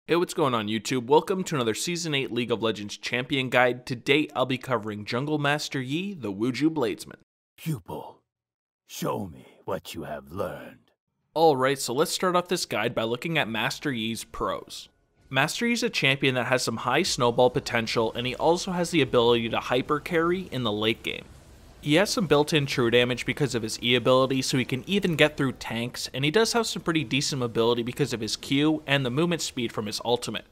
Hey, what's going on YouTube? Welcome to another Season 8 League of Legends Champion Guide. Today I'll be covering Jungle Master Yi, the Wuju Bladesman. Pupil, show me what you have learned. Alright, so let's start off this guide by looking at Master Yi's pros. Master Yi is a champion that has some high snowball potential, and he also has the ability to hyper carry in the late game. He has some built-in true damage because of his E ability, so he can even get through tanks, and he does have some pretty decent mobility because of his Q and the movement speed from his ultimate.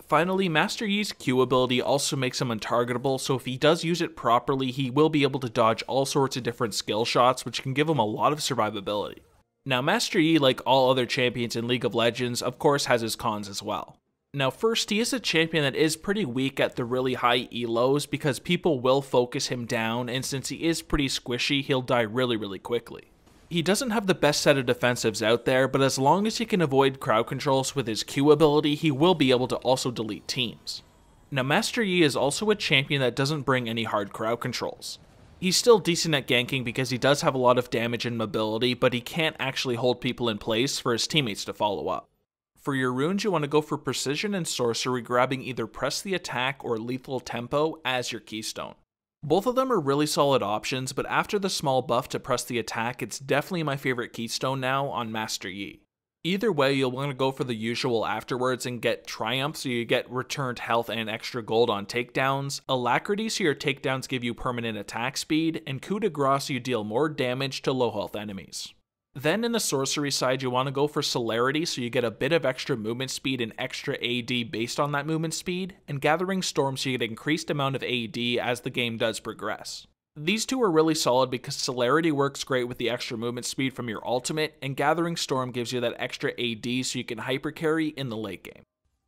Finally, Master Yi's Q ability also makes him untargetable, so if he does use it properly, he will be able to dodge all sorts of different skill shots, which can give him a lot of survivability. Now, Master Yi, like all other champions in League of Legends, of course has his cons as well. Now first, he is a champion that is pretty weak at the really high elos because people will focus him down, and since he is pretty squishy, he'll die really quickly. He doesn't have the best set of defensives out there, but as long as he can avoid crowd controls with his Q ability, he will be able to also delete teams. Now Master Yi is also a champion that doesn't bring any hard crowd controls. He's still decent at ganking because he does have a lot of damage and mobility, but he can't actually hold people in place for his teammates to follow up. For your runes, you want to go for Precision and Sorcery, grabbing either Press the Attack or Lethal Tempo as your keystone. Both of them are really solid options, but after the small buff to Press the Attack, it's definitely my favorite keystone now on Master Yi. Either way, you'll want to go for the usual afterwards and get Triumph, so you get returned health and extra gold on takedowns, Alacrity, so your takedowns give you permanent attack speed, and Coup de Grace, so you deal more damage to low health enemies. Then in the sorcery side, you want to go for Celerity, so you get a bit of extra movement speed and extra AD based on that movement speed, and Gathering Storm, so you get increased amount of AD as the game does progress. These two are really solid because Celerity works great with the extra movement speed from your ultimate, and Gathering Storm gives you that extra AD so you can hyper carry in the late game.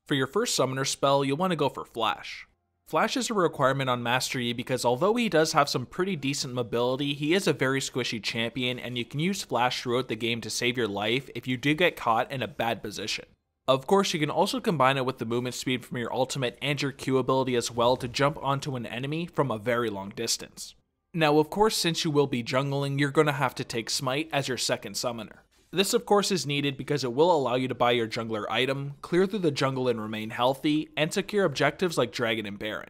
For your first summoner spell, you'll want to go for Flash. Flash is a requirement on Master Yi because although he does have some pretty decent mobility, he is a very squishy champion, and you can use Flash throughout the game to save your life if you do get caught in a bad position. Of course, you can also combine it with the movement speed from your ultimate and your Q ability as well to jump onto an enemy from a very long distance. Now of course, since you will be jungling, you're going to have to take Smite as your second summoner. This of course is needed because it will allow you to buy your jungler item, clear through the jungle and remain healthy, and secure objectives like Dragon and Baron.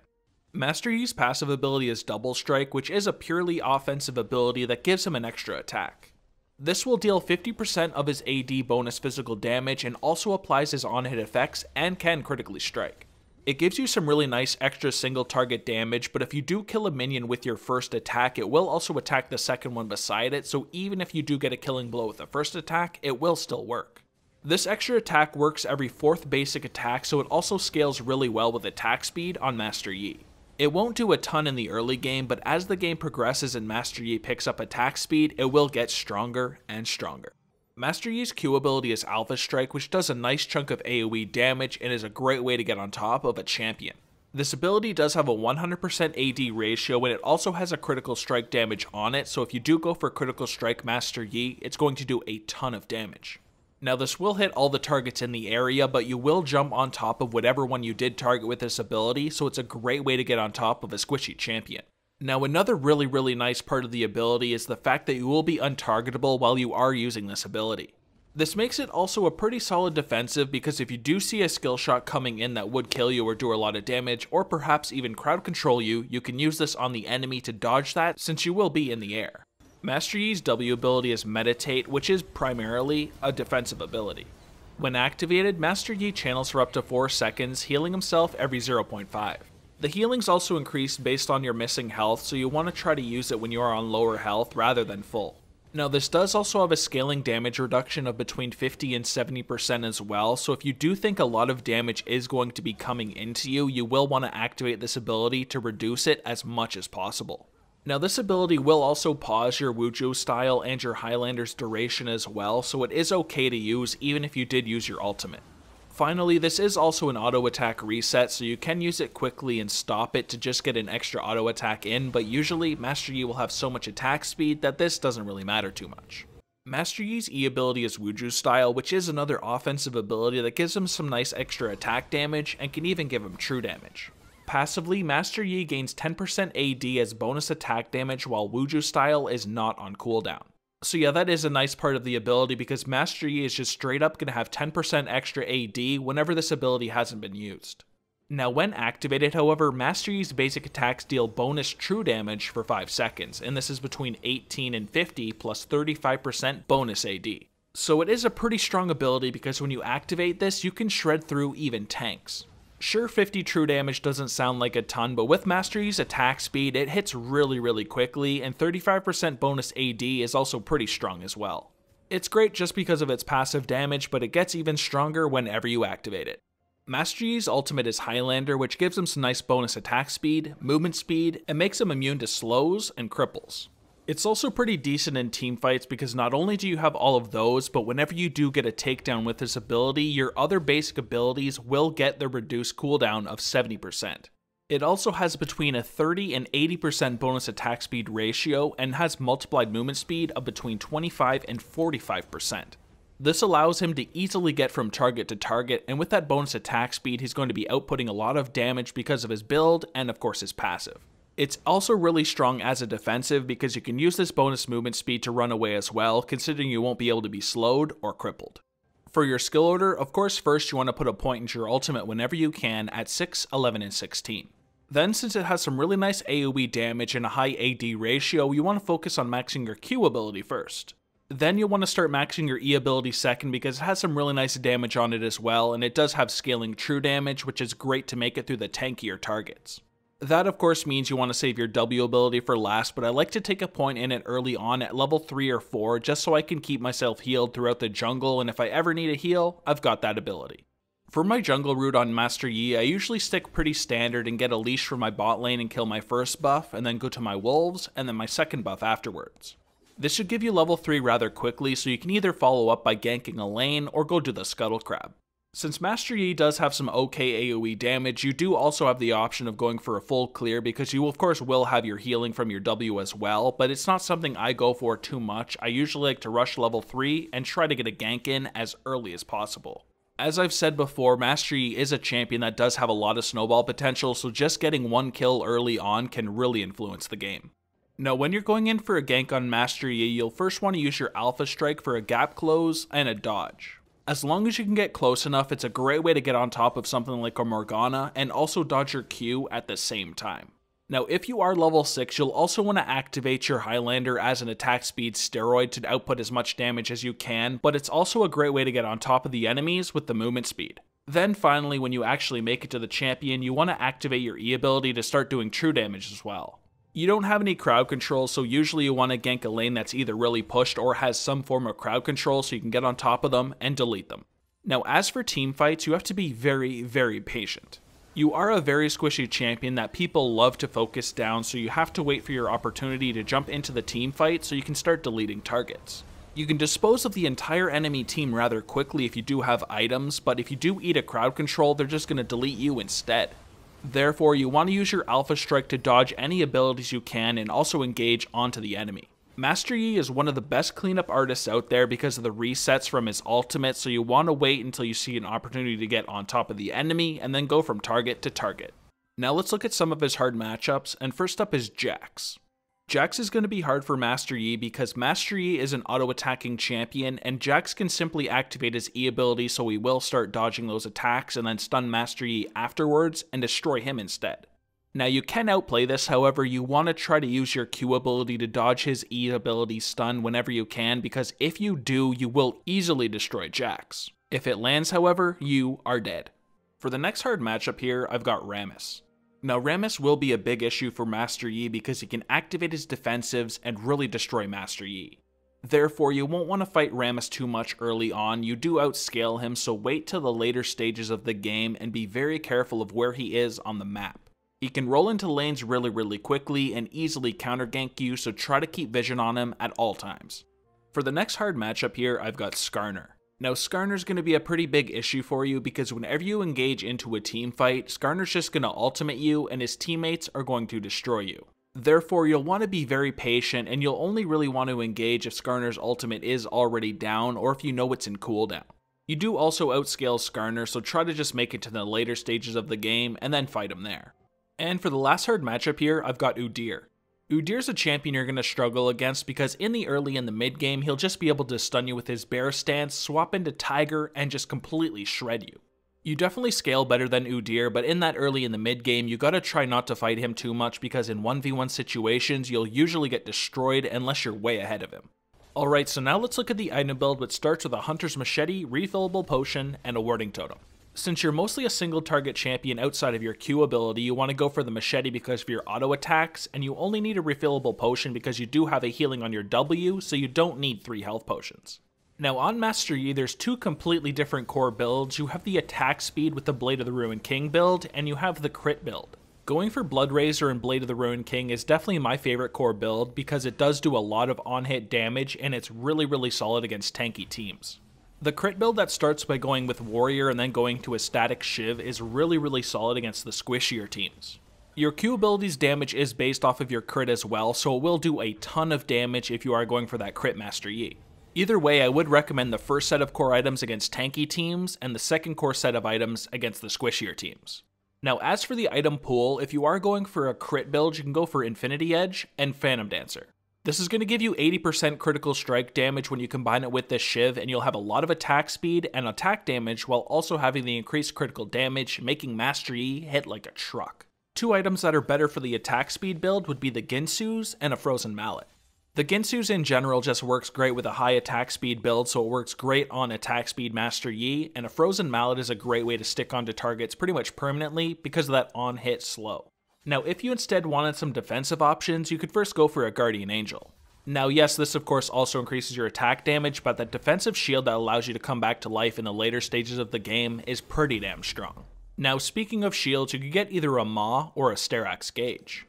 Master Yi's passive ability is Double Strike, which is a purely offensive ability that gives him an extra attack. This will deal 50% of his AD bonus physical damage and also applies his on-hit effects and can critically strike. It gives you some really nice extra single target damage, but if you do kill a minion with your first attack, it will also attack the second one beside it, so even if you do get a killing blow with the first attack, it will still work. This extra attack works every 4th basic attack, so it also scales really well with attack speed on Master Yi. It won't do a ton in the early game, but as the game progresses and Master Yi picks up attack speed, it will get stronger and stronger. Master Yi's Q ability is Alpha Strike, which does a nice chunk of AoE damage and is a great way to get on top of a champion. This ability does have a 100% AD ratio, and it also has a critical strike damage on it, so if you do go for critical strike Master Yi, it's going to do a ton of damage. Now this will hit all the targets in the area, but you will jump on top of whatever one you did target with this ability, so it's a great way to get on top of a squishy champion. Now another really nice part of the ability is the fact that you will be untargetable while you are using this ability. This makes it also a pretty solid defensive because if you do see a skill shot coming in that would kill you or do a lot of damage, or perhaps even crowd control you, you can use this on the enemy to dodge that since you will be in the air. Master Yi's W ability is Meditate, which is primarily a defensive ability. When activated, Master Yi channels for up to 4 seconds, healing himself every 0.5. The healing's also increased based on your missing health, so you want to try to use it when you are on lower health rather than full. Now this does also have a scaling damage reduction of between 50 and 70% as well, so if you do think a lot of damage is going to be coming into you, you will want to activate this ability to reduce it as much as possible. Now this ability will also pause your Wuju Style and your Highlander's duration as well, so it is okay to use even if you did use your ultimate. Finally, this is also an auto attack reset, so you can use it quickly and stop it to just get an extra auto attack in, but usually Master Yi will have so much attack speed that this doesn't really matter too much. Master Yi's E ability is Wuju Style, which is another offensive ability that gives him some nice extra attack damage and can even give him true damage. Passively, Master Yi gains 10% AD as bonus attack damage while Wuju Style is not on cooldown. So yeah, that is a nice part of the ability because Master Yi is just straight up going to have 10% extra AD whenever this ability hasn't been used. Now when activated, however, Master Yi's basic attacks deal bonus true damage for 5 seconds, and this is between 18 and 50 plus 35% bonus AD. So it is a pretty strong ability because when you activate this, you can shred through even tanks. Sure, 50 true damage doesn't sound like a ton, but with Master Yi's attack speed, it hits really quickly, and 35% bonus AD is also pretty strong as well. It's great just because of its passive damage, but it gets even stronger whenever you activate it. Master Yi's ultimate is Highlander, which gives him some nice bonus attack speed, movement speed, and makes him immune to slows and cripples. It's also pretty decent in teamfights because not only do you have all of those, but whenever you do get a takedown with this ability, your other basic abilities will get the reduced cooldown of 70%. It also has between a 30 and 80% bonus attack speed ratio and has multiplied movement speed of between 25 and 45%. This allows him to easily get from target to target, and with that bonus attack speed, he's going to be outputting a lot of damage because of his build and of course his passive. It's also really strong as a defensive because you can use this bonus movement speed to run away as well, considering you won't be able to be slowed or crippled. For your skill order, of course first you want to put a point into your ultimate whenever you can at 6, 11, and 16. Then since it has some really nice AoE damage and a high AD ratio, you want to focus on maxing your Q ability first. Then you'll want to start maxing your E ability second because it has some really nice damage on it as well, and it does have scaling true damage, which is great to make it through the tankier targets. That of course means you want to save your W ability for last, but I like to take a point in it early on at level 3 or 4 just so I can keep myself healed throughout the jungle, and if I ever need a heal, I've got that ability. For my jungle route on Master Yi, I usually stick pretty standard and get a leash from my bot lane and kill my first buff, and then go to my wolves, and then my second buff afterwards. This should give you level 3 rather quickly, so you can either follow up by ganking a lane or go do the scuttle crab. Since Master Yi does have some okay AoE damage, you do also have the option of going for a full clear because you of course will have your healing from your W as well, but it's not something I go for too much. I usually like to rush level 3 and try to get a gank in as early as possible. As I've said before, Master Yi is a champion that does have a lot of snowball potential, so just getting one kill early on can really influence the game. Now, when you're going in for a gank on Master Yi, you'll first want to use your Alpha Strike for a gap close and a dodge. As long as you can get close enough, it's a great way to get on top of something like a Morgana and also dodge your Q at the same time. Now, if you are level 6, you'll also want to activate your Highlander as an attack speed steroid to output as much damage as you can, but it's also a great way to get on top of the enemies with the movement speed. Then finally, when you actually make it to the champion, you want to activate your E ability to start doing true damage as well. You don't have any crowd control, so usually you want to gank a lane that's either really pushed or has some form of crowd control so you can get on top of them and delete them. Now, as for team fights, you have to be very patient. You are a very squishy champion that people love to focus down, so you have to wait for your opportunity to jump into the team fight so you can start deleting targets. You can dispose of the entire enemy team rather quickly if you do have items, but if you do eat a crowd control, they're just going to delete you instead. Therefore, you want to use your Alpha Strike to dodge any abilities you can and also engage onto the enemy. Master Yi is one of the best cleanup artists out there because of the resets from his ultimate, so you want to wait until you see an opportunity to get on top of the enemy and then go from target to target. Now let's look at some of his hard matchups, and first up is Jax. Jax is going to be hard for Master Yi because Master Yi is an auto-attacking champion, and Jax can simply activate his E ability so he will start dodging those attacks and then stun Master Yi afterwards and destroy him instead. Now you can outplay this, however, you want to try to use your Q ability to dodge his E ability stun whenever you can, because if you do, you will easily destroy Jax. If it lands, however, you are dead. For the next hard matchup here, I've got Ramus. Now, Ramus will be a big issue for Master Yi because he can activate his defensives and really destroy Master Yi. Therefore, you won't want to fight Ramus too much early on. You do outscale him, so wait till the later stages of the game and be very careful of where he is on the map. He can roll into lanes really quickly and easily counter gank you, so try to keep vision on him at all times. For the next hard matchup here, I've got Skarner. Now, Skarner's going to be a pretty big issue for you because whenever you engage into a team fight, Skarner's just going to ultimate you and his teammates are going to destroy you. Therefore, you'll want to be very patient and you'll only really want to engage if Skarner's ultimate is already down or if you know it's in cooldown. You do also outscale Skarner, so try to just make it to the later stages of the game and then fight him there. And for the last hard matchup here, I've got Udyr. Udyr's a champion you're going to struggle against because in the early and the mid game, he'll just be able to stun you with his bear stance, swap into Tiger, and just completely shred you. You definitely scale better than Udyr, but in that early and the mid game, you gotta try not to fight him too much because in 1v1 situations, you'll usually get destroyed unless you're way ahead of him. Alright, so now let's look at the item build, which starts with a Hunter's Machete, refillable potion, and a Warding Totem. Since you're mostly a single target champion outside of your Q ability, you want to go for the machete because of your auto attacks, and you only need a refillable potion because you do have a healing on your W, so you don't need 3 health potions. Now on Master Yi, there's 2 completely different core builds. You have the attack speed with the Blade of the Ruined King build, and you have the crit build. Going for Blood Razor and Blade of the Ruined King is definitely my favorite core build because it does do a lot of on-hit damage, and it's really solid against tanky teams. The crit build that starts by going with Warrior and then going to a static Shiv is really solid against the squishier teams. Your Q ability's damage is based off of your crit as well, so it will do a ton of damage if you are going for that crit Master Yi. Either way, I would recommend the first set of core items against tanky teams and the second core set of items against the squishier teams. Now as for the item pool, if you are going for a crit build, you can go for Infinity Edge and Phantom Dancer. This is going to give you 80% critical strike damage when you combine it with this Shiv, and you'll have a lot of attack speed and attack damage while also having the increased critical damage, making Master Yi hit like a truck. 2 items that are better for the attack speed build would be the Ginsu's and a Frozen Mallet. The Ginsu's in general just works great with a high attack speed build, so it works great on attack speed Master Yi, and a Frozen Mallet is a great way to stick onto targets pretty much permanently because of that on-hit slow. Now, if you instead wanted some defensive options, you could first go for a Guardian Angel. Now, yes, this of course also increases your attack damage, but that defensive shield that allows you to come back to life in the later stages of the game is pretty damn strong. Now, speaking of shields, you could get either a Maw or a Sterax Gauge.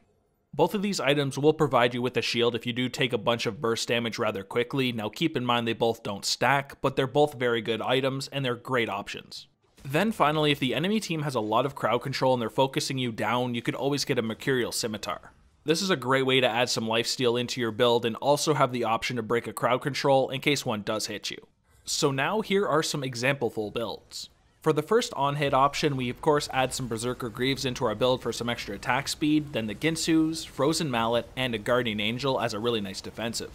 Both of these items will provide you with a shield if you do take a bunch of burst damage rather quickly. Now, keep in mind they both don't stack, but they're both very good items and they're great options. Then finally, if the enemy team has a lot of crowd control and they're focusing you down, you could always get a Mercurial Scimitar. This is a great way to add some lifesteal into your build and also have the option to break a crowd control in case one does hit you. So now here are some example full builds. For the first on-hit option, we of course add some Berserker Greaves into our build for some extra attack speed, then the Ginsu's, Frozen Mallet, and a Guardian Angel as a really nice defensive.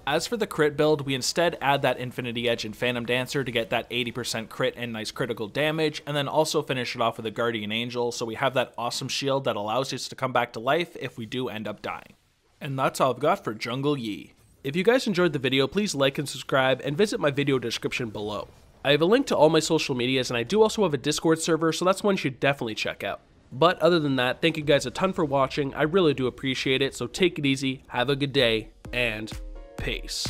As for the crit build, we instead add that Infinity Edge and Phantom Dancer to get that 80% crit and nice critical damage, and then also finish it off with a Guardian Angel so we have that awesome shield that allows us to come back to life if we do end up dying. And that's all I've got for Jungle Yi. If you guys enjoyed the video, please like and subscribe, and visit my video description below. I have a link to all my social medias, and I do also have a Discord server, so that's one you should definitely check out. But other than that, thank you guys a ton for watching. I really do appreciate it, so take it easy, have a good day, and peace.